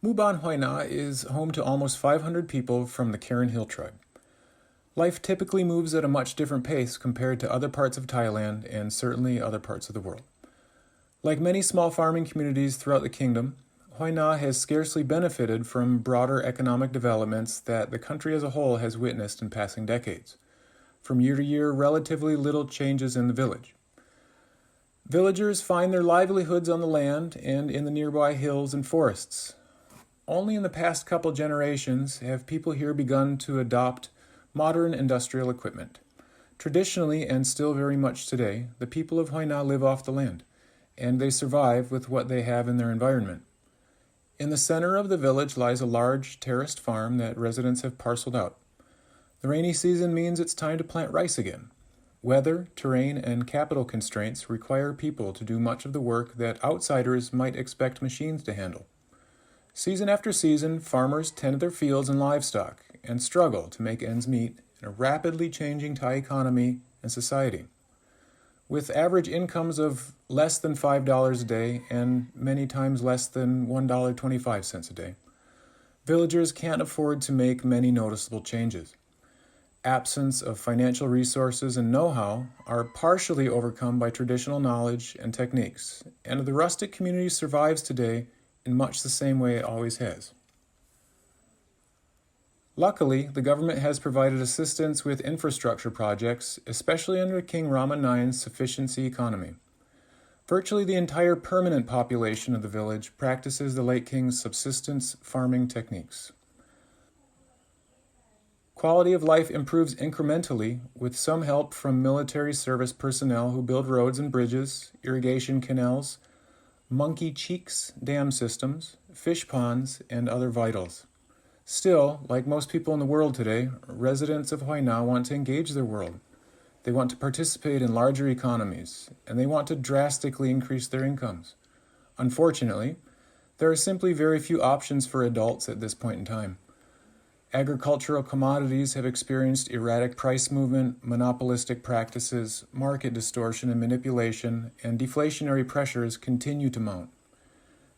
Muban Huai is home to almost 500 people from the Karen Hill tribe. Life typically moves at a much different pace compared to other parts of Thailand and certainly other parts of the world. Like many small farming communities throughout the kingdom, Huai Na has scarcely benefited from broader economic developments that the country as a whole has witnessed in passing decades. From year to year, relatively little changes in the village. Villagers find their livelihoods on the land and in the nearby hills and forests. Only in the past couple generations have people here begun to adopt modern industrial equipment. Traditionally, and still very much today, the people of Huai Na live off the land, and they survive with what they have in their environment. In the center of the village lies a large terraced farm that residents have parceled out. The rainy season means it's time to plant rice again. Weather, terrain, and capital constraints require people to do much of the work that outsiders might expect machines to handle. Season after season, farmers tend to their fields and livestock and struggle to make ends meet in a rapidly changing Thai economy and society. With average incomes of less than $5 a day and many times less than $1.25 a day, villagers can't afford to make many noticeable changes. Absence of financial resources and know-how are partially overcome by traditional knowledge and techniques, and the rustic community survives today in much the same way it always has. Luckily, the government has provided assistance with infrastructure projects, especially under King Rama IX's sufficiency economy. Virtually the entire permanent population of the village practices the late king's subsistence farming techniques. Quality of life improves incrementally with some help from military service personnel who build roads and bridges, irrigation canals, monkey cheeks dam systems, fish ponds, and other vitals. Still, like most people in the world today, residents of Huai Na want to engage their world. They want to participate in larger economies, and they want to drastically increase their incomes. Unfortunately, there are simply very few options for adults at this point in time. Agricultural commodities have experienced erratic price movement, monopolistic practices, market distortion and manipulation, and deflationary pressures continue to mount.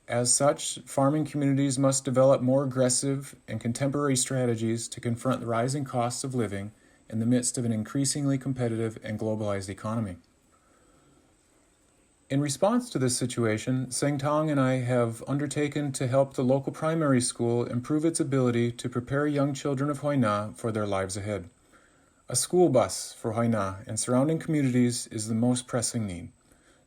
As such, farming communities must develop more aggressive and contemporary strategies to confront the rising costs of living in the midst of an increasingly competitive and globalized economy. In response to this situation, Seng Tong and I have undertaken to help the local primary school improve its ability to prepare young children of Huai Na for their lives ahead. A school bus for Huai Na and surrounding communities is the most pressing need.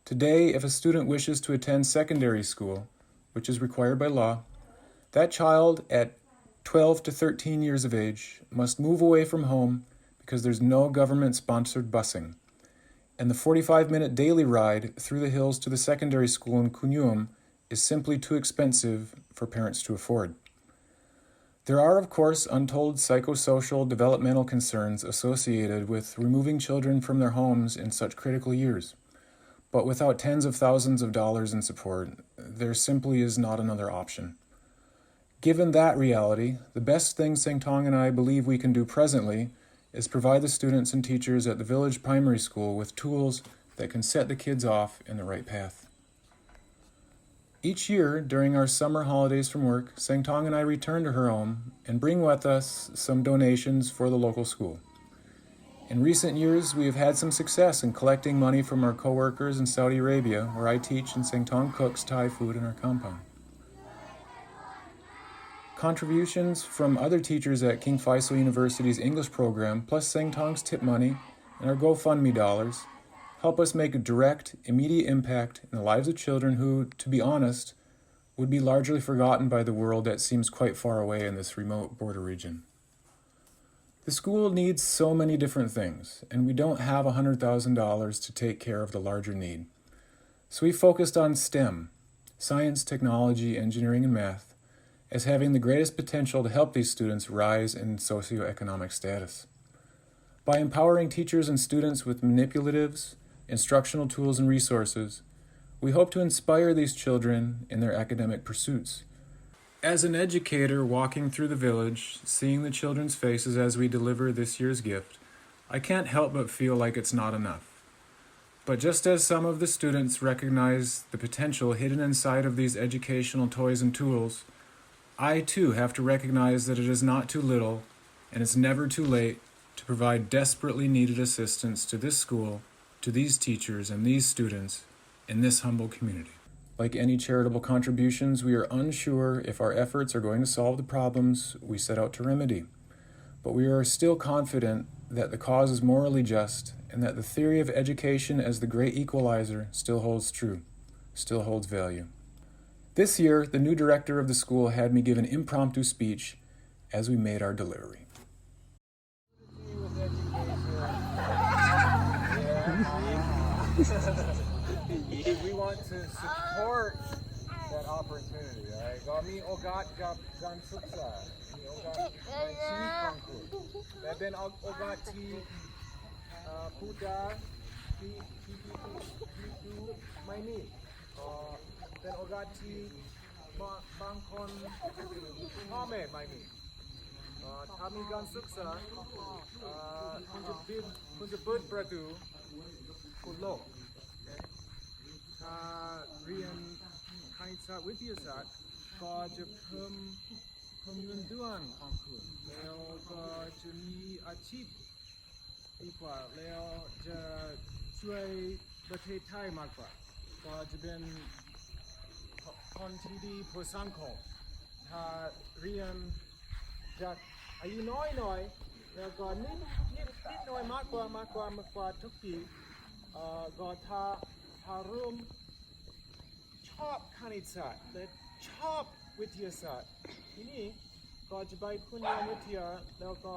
Today, if a student wishes to attend secondary school, which is required by law, that child at 12 to 13 years of age must move away from home because there's no government-sponsored busing. And the 45-minute daily ride through the hills to the secondary school in Kunyum is simply too expensive for parents to afford. There are, of course, untold psychosocial developmental concerns associated with removing children from their homes in such critical years. But without tens of thousands of dollars in support, there simply is not another option. Given that reality, the best thing Seng Tong and I believe we can do presently is provide the students and teachers at the village primary school with tools that can set the kids off in the right path. Each year, during our summer holidays from work, Seng Tong and I return to her home and bring with us some donations for the local school. In recent years, we have had some success in collecting money from our co-workers in Saudi Arabia, where I teach and Seng Tong cooks Thai food in our compound. Contributions from other teachers at King Faisal University's English program, plus Seng Tong's tip money and our GoFundMe dollars, help us make a direct, immediate impact in the lives of children who, to be honest, would be largely forgotten by the world that seems quite far away in this remote border region. The school needs so many different things, and we don't have $100,000 to take care of the larger need. So we focused on STEM, science, technology, engineering, and math, as having the greatest potential to help these students rise in socioeconomic status. By empowering teachers and students with manipulatives, instructional tools, and resources, we hope to inspire these children in their academic pursuits. As an educator walking through the village, seeing the children's faces as we deliver this year's gift, I can't help but feel like it's not enough. But just as some of the students recognize the potential hidden inside of these educational toys and tools, I too have to recognize that it is not too little and it's never too late to provide desperately needed assistance to this school, to these teachers and these students in this humble community. Like any charitable contributions, we are unsure if our efforts are going to solve the problems we set out to remedy. But we are still confident that the cause is morally just and that the theory of education as the great equalizer still holds true, still holds value. This year, the new director of the school had me give an impromptu speech as we made our delivery. We want to support that opportunity. ก็มีโอกาสกับการศึกษามีโอกาสในชีวิตของคุณแต่เป็นโอกาสที่ผู้ใดที่ดูไม่มีเป็นโอกาสที่บางคนพ่อแม่ไม่มีถ้ามีการศึกษาคุณจะเปิดประตูคุณโลกถ้าเรียนคณิตศาสตร์วิทยาศาสตร์ก็จะเพิ่มเงินเดือนของคุณแล้วก็จะมีอาชีพดีกว่าแล้วจะช่วยประเทศไทยมากกว่าก็จะเป็นคนที่ดีเพื่อสังคมถ้าเรียนจากอายุน้อยแล้วก็นิดหน่อยมากกว่าทุกปีก็ถ้าเริ่มชอบคณิตศาสตร์และชอบวิทยาศาสตร์ทีนี้ก็จะไปพูดเรื่องวิทยาแล้วก็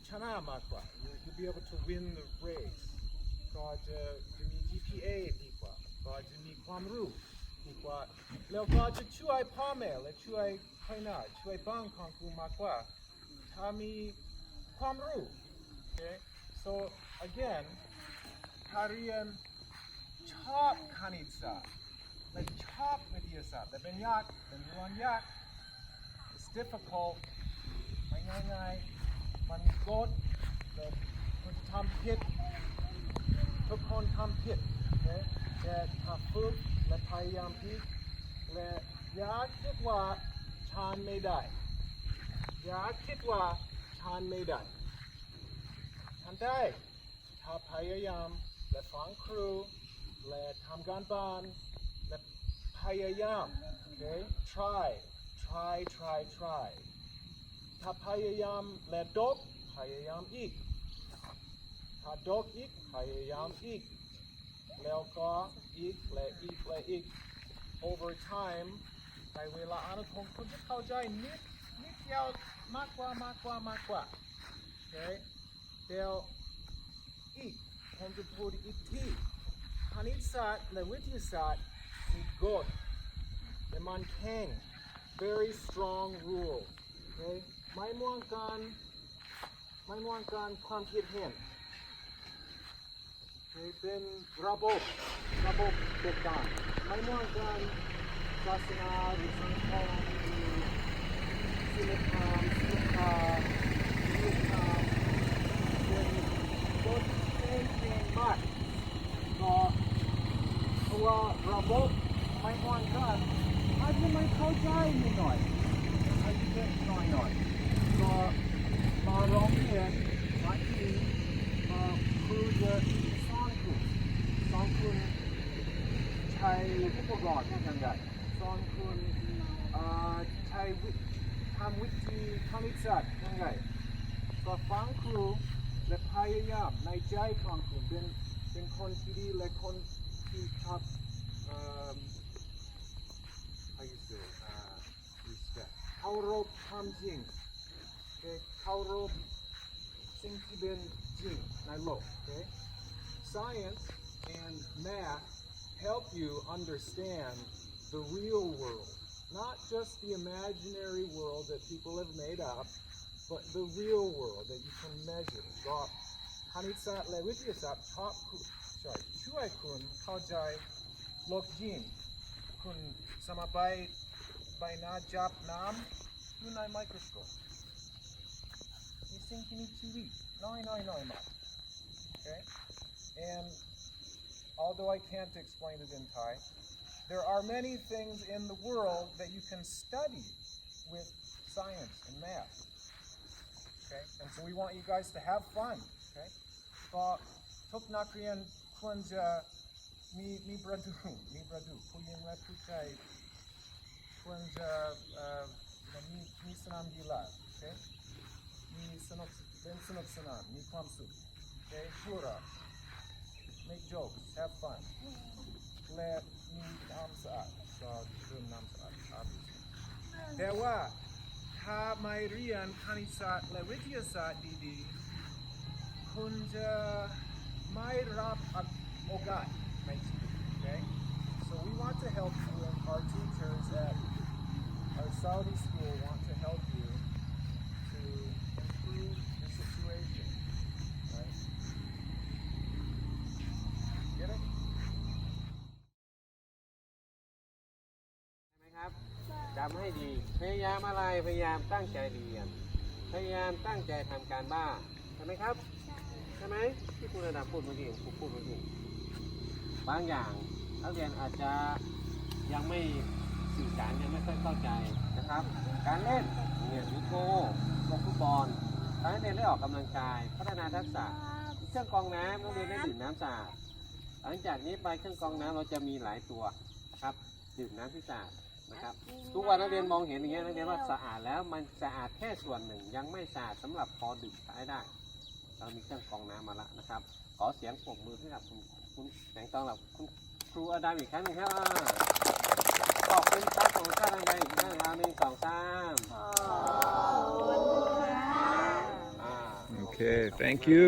ชนะมากกว่า you'll be able to win the race ก็จะมี GPA ดีกว่าก็จะมีความรู้ดีกว่าแล้วก็จะช่วยพ่อแม่และช่วยใครน่าช่วยบ้านของคุณมากกว่าถ้ามีความรู้ okay so again ถ้าเรียนชอบคณิตศาสตร์และชอบวิทยาศาสตร์แต่เป็นยากเป็นเรื่องยาก it's difficult ไม่ง่ายมันมีกฎและคุณทำผิดทุกคนทำผิดแต่ถ้าฝึกและพยายามอีกและอย่าคิดว่าฉันไม่ได้อย่าคิดว่าฉันไม่ได้ฉันได้ถ้าพยายามและฟังครูและทำการบ้านและพยายาม okay try ถ้าพยายามและดกพยายามอีกถ้าดกอีกพยายามอีกแล้วก็อีกและอีก over time ในเวลาอนาคตคุณจะเข้าใจนิดเดียวมากกว่า okay เดี๋ยวอีกผมจะพูดอีกทีคณิตศาสตร์และวิทยาศาสตร์มีกฎแต่มันแข็ง very strong rule okay ไม่ม่วงกันความคิดเห็น okay เป็นระบบเด็กกันไม่ม่วงกันศาสนาหรือสังคมศิลปะเป็นกฎเก่งมากก็เพราะว่าระบบไม่ม่วงกันอาจจะไม่เข้าใจนิดหน่อยอาจจะเด็กน้อยก็มาร้องเรียนบางทีครูจะสอนคุณใช้อุปกรณ์ยังไงสอนคุณใช้ทำวิธีคณิตศาสตร์ยังไงก็ฟังครูและพยายามในใจของคุณเป็นคนที่ดีและคนที่ชอบrespect เคารพความจริงเคารพสิ่งที่เป็นจริงในโลก okay? Science and math help you understand the real world, not just the imaginary world that people have made up, but the real world that you can measure. ก็คณิตศาสตร์และวิทยาศาสตร์ช่วยคุณเข้าใจโลกจริงคุณสามารถไปจับน้ำอยู่ในไมโครสโคปมีสิ่งที่มีชีวิตน้อยมาก okay and although I can't explain it in Thai there are many things in the world that you can study with science and math. Okay? And so we want you guys to have fun. Okay? ก็ทุกนักเรียนควรจะมีประตูผู้หญิงและผู้ชายควรจะมีสนามกีฬา Okay? มีสนุกสนานมีความสุข Okay? หัวเราะ make jokes have fun และมีน้ำสะอาดก็ดื่มน้ำสะอาด obviously แต่ว่าถ้าไม่เรียนคณิตศาสตร์และวิทยาศาสตร์ดีๆคุณจะไม่รับโอกาสในชีวิต Okay? So we want to help you, and our teachers at our Saudi school want to help you to improve your situation. Right? Get it? ใช่ไหมครับจำให้ดีพยายามอะไรพยายามตั้งใจเรียนพยายามตั้งใจทำการบ้านใช่ไหมครับใช่ไหมที่คุณระดับพูดเมื่อกี้ผมพูดเมื่อกี้บางอย่างนักเรียนอาจจะยังไม่สื่อสารยังไม่ค่อยเข้าใจนะครับการเล่นเนี่ยวิโก้ฟุตบอลการเรียนได้ออกกำลังกายพัฒนาทักษะเครื่องกรองน้ำนักเรียนได้ดื่มน้ำสะอาดหลังจากนี้ไปเครื่องกรองน้ำเราจะมีหลายตัวนะครับดื่มน้ำที่สะอาดนะครับทุกวันนักเรียนมองเห็นอย่างเงี้ยนักเรียนว่าสะอาดแล้วมันสะอาดแค่ส่วนหนึ่งยังไม่สะอาดสำหรับพอดื่มใช้ได้เรามีเครื่องกรองน้ำมาแล้วนะครับขอเสียงปรบมือให้กับคุณแสงทองกับคุณครูอดามอีกครั้งหนึ่งครับขอบคุณครับของท่านอาจารย์อีกครั้งครับ1 2 3 Okay, thank you.